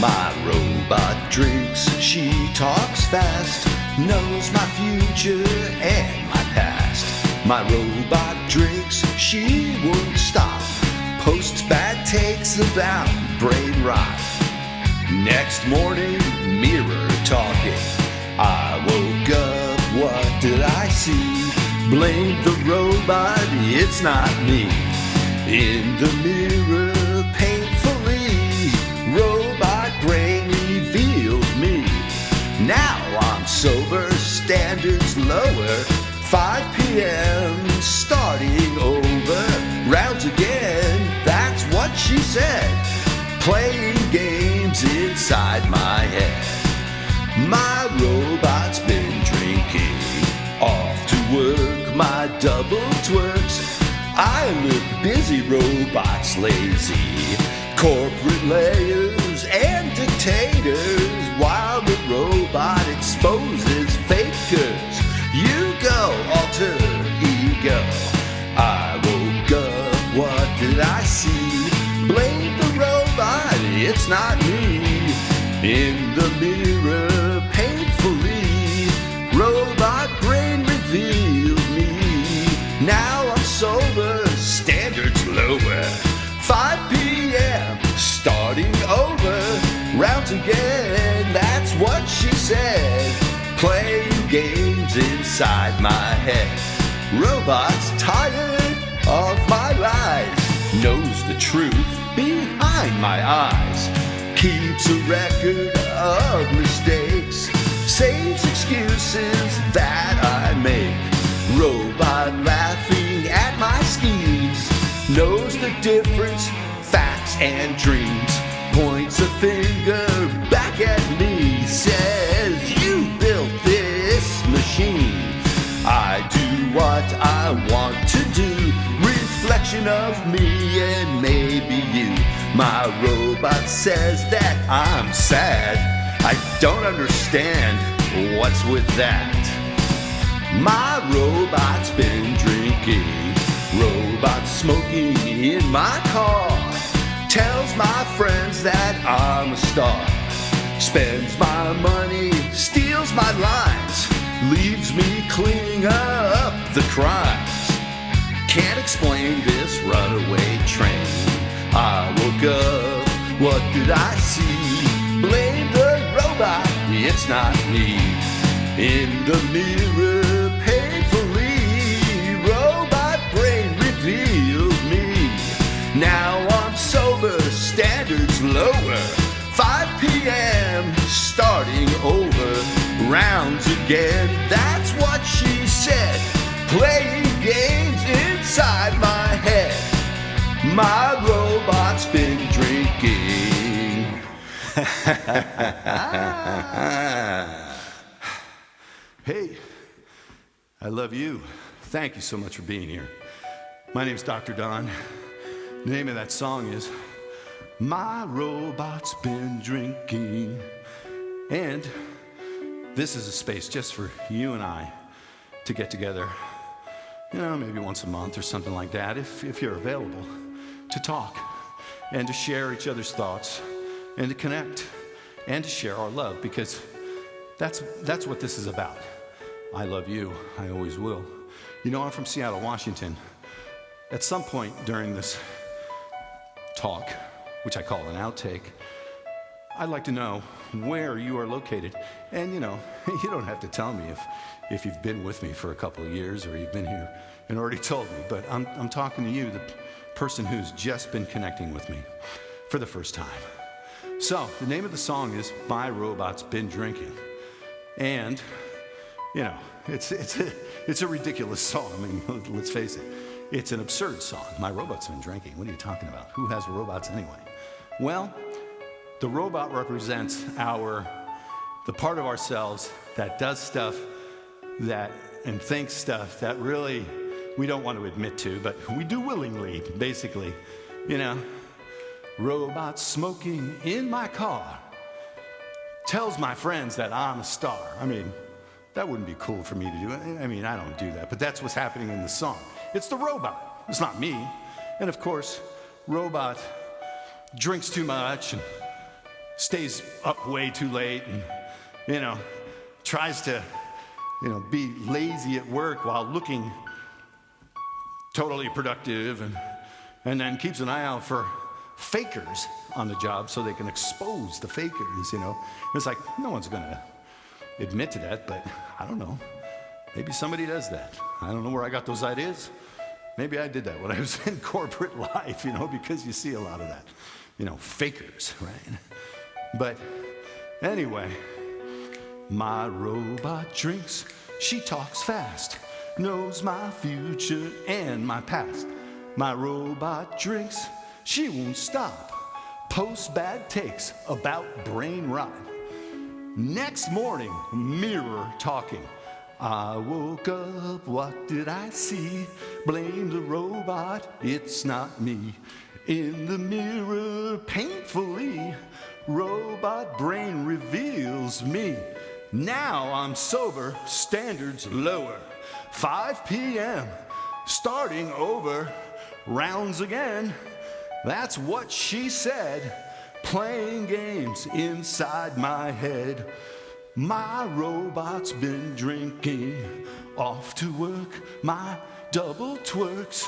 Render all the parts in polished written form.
My robot drinks, she talks fast, knows my future and my past. My robot drinks, she won't stop, posts bad takes about brain rot. Next morning, mirror talking, I woke up, what did I see? Blame the robot, it's not me. In the mirror, painfully, robot brain revealed me. Now I'm sober, standards lower, 5 p.m. starting over. Rounds again, that's what she said, playing games inside my head. My robot's been drinking, off to work, my double twerks. I look busy, robots lazy, corporate layers and dictators, while the robot exposes fakers. You go, alter ego. I woke up, what did I see? Blame the robot, it's not me. In the mirror, painfully, robot brain revealed me. Now I'm sober, standards lower, 5 p.m. starting over. Rounds again, that's what she said, playing games inside my head. Robot's tired of my lies, knows the truth behind my eyes, keeps a record of mistakes, saves excuses that I make. Robot laughing at my schemes, knows the difference, facts and dreams, points a finger back at me, says, you built this machine. I do what I want to do, reflection of me and maybe you. My robot says that I'm sad, I don't understand what's with that. My robot's been drinking, robot smoking in my car, tells my friends that I'm a star, spends my money, steals my lines, leaves me cleaning up the crimes. Can't explain this runaway train. I woke up, what did I see? Blame the robot, it's not me. In the mirror, painfully, robot brain revealed me. Now I'm sober, standards lower, 5 p.m. starting over. Rounds again, that's what she said, playing games inside my head. My robot's been drinking. Hey, I love you. Thank you so much for being here. My name's Dr. Don. The name of that song is My Robot's Been Drinking. And this is a space just for you and I to get together, you know, maybe once a month or something like that, if you're available, to talk and to share each other's thoughts and to connect and to share our love, because that's what this is about. I love you. I always will. You know, I'm from Seattle, Washington. At some point during this talk, which I call an outtake, I'd like to know where you are located. And you know, you don't have to tell me if you've been with me for a couple of years or you've been here and already told me, but I'm talking to you, the person who's just been connecting with me for the first time. So the name of the song is My Robot's Been Drinking. And you know, it's a ridiculous song. I mean, let's face it. It's an absurd song. My robot's been drinking. What are you talking about? Who has robots anyway? Well, the robot represents the part of ourselves that does stuff and thinks stuff that really we don't want to admit to, but we do willingly, basically. You know, robot smoking in my car tells my friends that I'm a star. I mean, that wouldn't be cool for me to do. I mean, I don't do that, but that's what's happening in the song. It's the robot. It's not me. And of course, robot drinks too much and stays up way too late and, tries to, be lazy at work while looking totally productive, and then keeps an eye out for fakers on the job so they can expose the fakers. It's like, no one's gonna admit to that, but I don't know. Maybe somebody does that. I don't know where I got those ideas. Maybe I did that when I was in corporate life, because you see a lot of that, fakers, right? But anyway, my robot drinks, she talks fast, knows my future and my past. My robot drinks, she won't stop, posts bad takes about brain rot. Next morning, mirror talking. I woke up, what did I see? Blame the robot, it's not me. In the mirror, painfully, robot brain reveals me. Now I'm sober, standards lower. 5 p.m., starting over, rounds again. That's what she said, playing games inside my head. My robot's been drinking, off to work, my double twerks.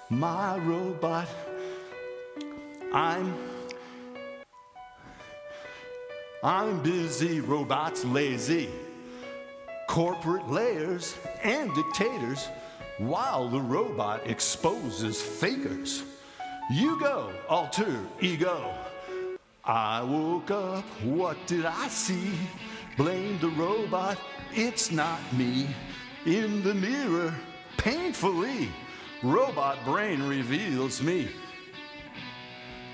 My robot, I'm busy, robot's lazy. Corporate layers and dictators, while the robot exposes fakers. You go, alter ego. I woke up, what did I see? Blame the robot, it's not me. In the mirror, painfully, robot brain reveals me.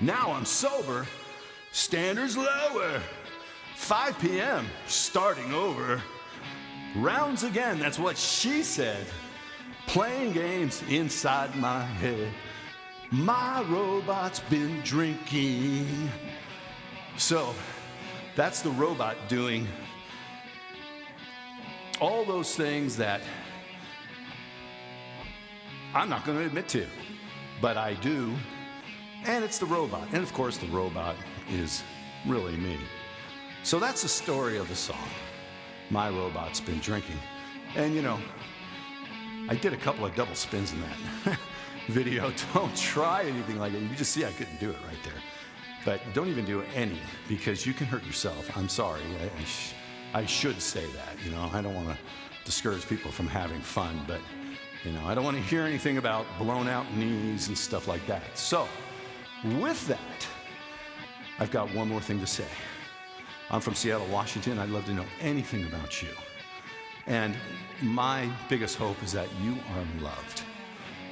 Now I'm sober, standards lower. 5 p.m., starting over. Rounds again, that's what she said. Playing games inside my head. My robot's been drinking. So, that's the robot doing all those things that I'm not going to admit to, but I do, and it's the robot. And of course, the robot is really me. So that's the story of the song, My Robot's Been Drinking. And I did a couple of double spins in that video. Don't try anything like it. You just see I couldn't do it right there. But don't even do any, because you can hurt yourself. I'm sorry. I should say that. I don't want to discourage people from having fun, but I don't want to hear anything about blown out knees and stuff like that. So, with that, I've got one more thing to say. I'm from Seattle, Washington. I'd love to know anything about you. And my biggest hope is that you are loved.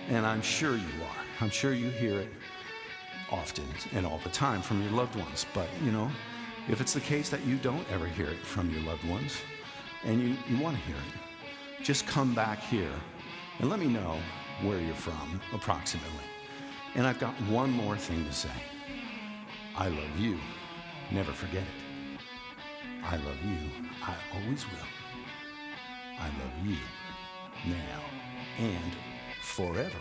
And I'm sure you are. I'm sure you hear it often and all the time from your loved ones. But, if it's the case that you don't ever hear it from your loved ones and you want to hear it, just come back here and let me know where you're from, approximately. And I've got one more thing to say. I love you. Never forget it. I love you. I always will. I love you now and forever.